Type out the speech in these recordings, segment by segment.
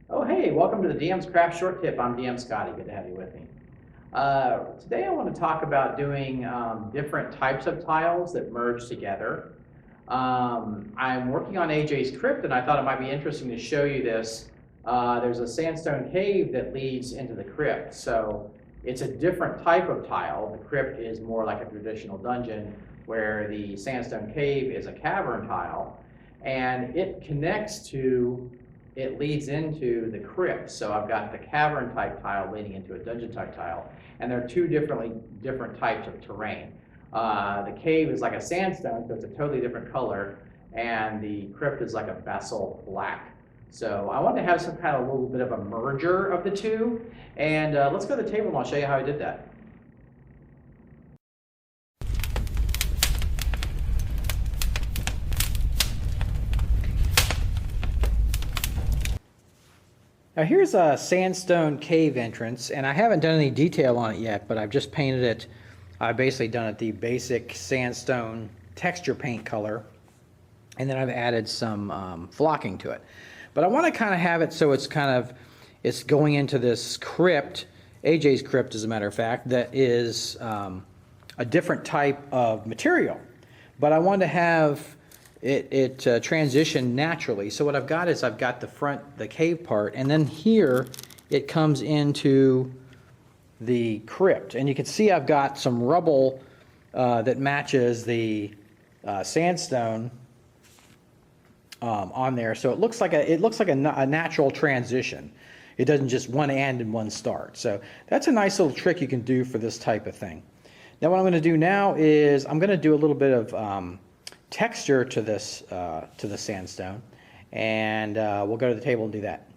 Oh, hey, welcome to the DM's Craft Short Tip. I'm DM Scotty. Good to have you with me. Today I want to talk about doing different types of tiles that merge together. I'm working on AJ's crypt, and I thought it might be interesting to show you this. There's a sandstone cave that leads into the crypt, so it's a different type of tile. The crypt is more like a traditional dungeon, where the sandstone cave is a cavern tile, and it leads into the crypt. So I've got the cavern type tile leading into a dungeon type tile, and they're two different types of terrain. The cave is like a sandstone, so it's a totally different color, and the crypt is like a basalt black. So I wanted to have some kind of little bit of a merger of the two, and let's go to the table and I'll show you how I did that. Now here's a sandstone cave entrance, and I haven't done any detail on it yet, but I've just painted it. I've basically done it the basic sandstone texture paint color, and then I've added some flocking to it. But I want to kind of have it so it's going into this crypt, AJ's crypt as a matter of fact, that is a different type of material. But I want to have it transition naturally. So what I've got is I've got the cave part, and then here it comes into the crypt. And you can see I've got some rubble that matches the sandstone on there. So it looks like a natural transition. It doesn't just one end and one start. So that's a nice little trick you can do for this type of thing. Now what I'm going to do now is I'm going to do a little bit of texture to this to the sandstone, and we'll go to the table and do that.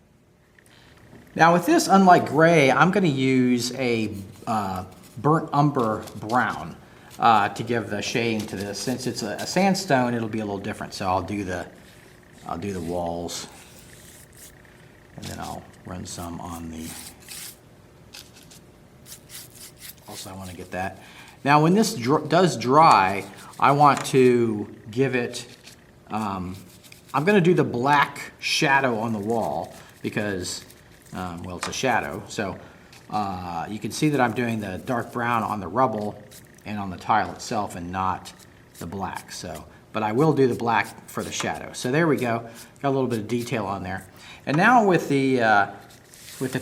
Now with this, unlike gray, I'm going to use a burnt umber brown to give the shading to this. Since it's a sandstone, it'll be a little different. So I'll do the walls, and then I'll run some on the. Also, I want to get that. Now when this does dry, I want to give it, I'm going to do the black shadow on the wall because, well, it's a shadow. So you can see that I'm doing the dark brown on the rubble and on the tile itself and not the black. So, but I will do the black for the shadow. So there we go. Got a little bit of detail on there. And now with the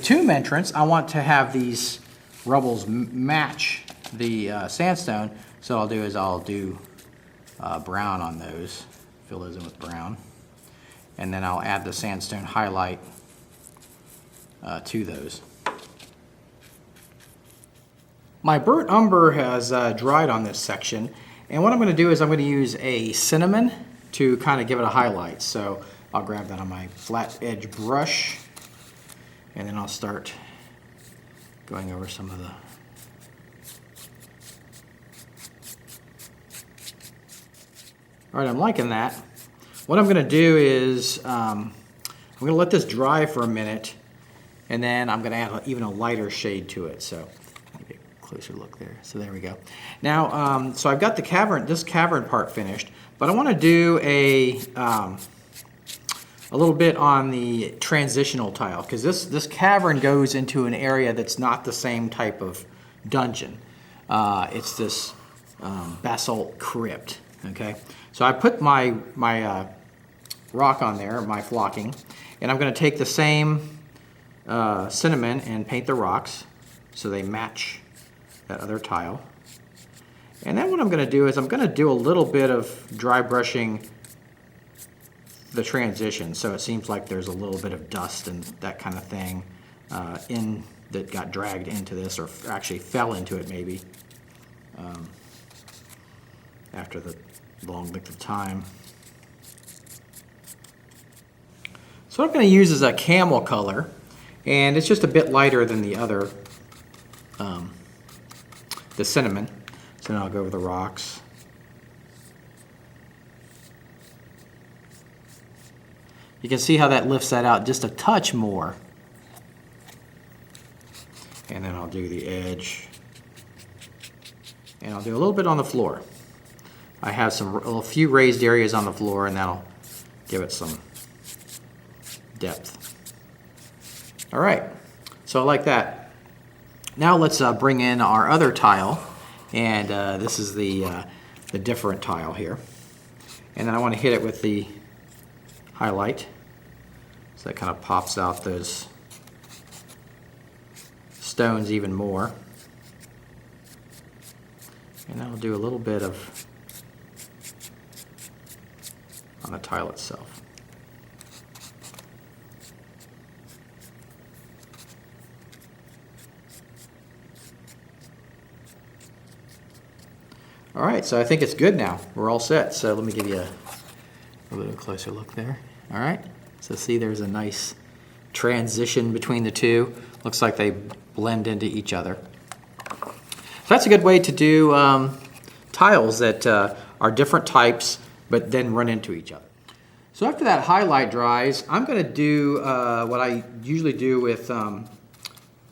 tomb entrance, I want to have these rubbles match the sandstone. So what I'll do is I'll do brown on those, fill those in with brown, and then I'll add the sandstone highlight to those. My burnt umber has dried on this section, and what I'm going to do is I'm going to use a cinnamon to kind of give it a highlight. So I'll grab that on my flat edge brush, and then I'll start going over some of the All right, I'm liking that. What I'm going to do is I'm going to let this dry for a minute, and then I'm going to add even a lighter shade to it. So let me get a closer look there. So there we go. Now, so I've got this cavern part finished, but I want to do a little bit on the transitional tile, because this cavern goes into an area that's not the same type of dungeon. It's this basalt crypt. Okay, so I put my rock on there, my flocking, and I'm going to take the same cinnamon and paint the rocks so they match that other tile. And then what I'm going to do is I'm going to do a little bit of dry brushing the transition, so it seems like there's a little bit of dust and that kind of thing that got dragged into this, or actually fell into it maybe after the long length of time. So what I'm going to use is a camel color, and it's just a bit lighter than the other, the cinnamon. So now I'll go over the rocks. You can see how that lifts that out just a touch more. And then I'll do the edge. And I'll do a little bit on the floor. I have a few raised areas on the floor, and that'll give it some depth. All right, so I like that. Now let's bring in our other tile, and this is the different tile here. And then I want to hit it with the highlight, so that kind of pops out those stones even more. And I'll do a little bit of on the tile itself. All right, so I think it's good now. We're all set. So let me give you a little bit closer look there. All right, so see there's a nice transition between the two. Looks like they blend into each other. So that's a good way to do tiles that are different types but then run into each other. So after that highlight dries, I'm going to do what I usually do with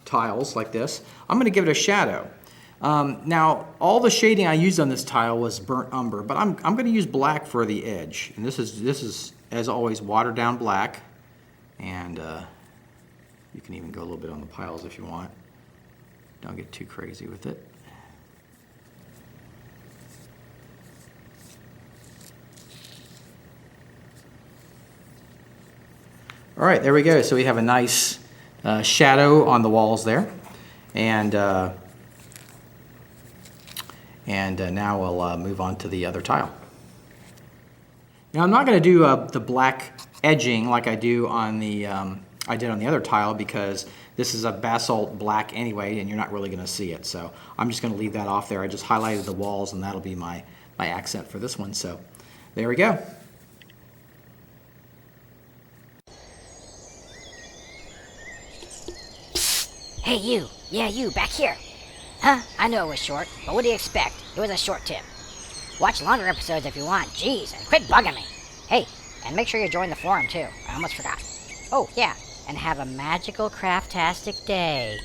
tiles like this. I'm going to give it a shadow. Now, all the shading I used on this tile was burnt umber, but I'm going to use black for the edge. And this is as always, watered down black. And you can even go a little bit on the piles if you want. Don't get too crazy with it. All right, there we go. So we have a nice shadow on the walls there. And now we'll move on to the other tile. Now I'm not going to do the black edging like I do on the I did on the other tile, because this is a basalt black anyway, and you're not really going to see it. So I'm just going to leave that off there. I just highlighted the walls, and that'll be my accent for this one. So there we go. Hey, you. Yeah, you, back here. Huh? I know it was short, but what do you expect? It was a short tip. Watch longer episodes if you want. Jeez, and quit bugging me. Hey, and make sure you join the forum, too. I almost forgot. Oh, yeah, and have a magical, craftastic day.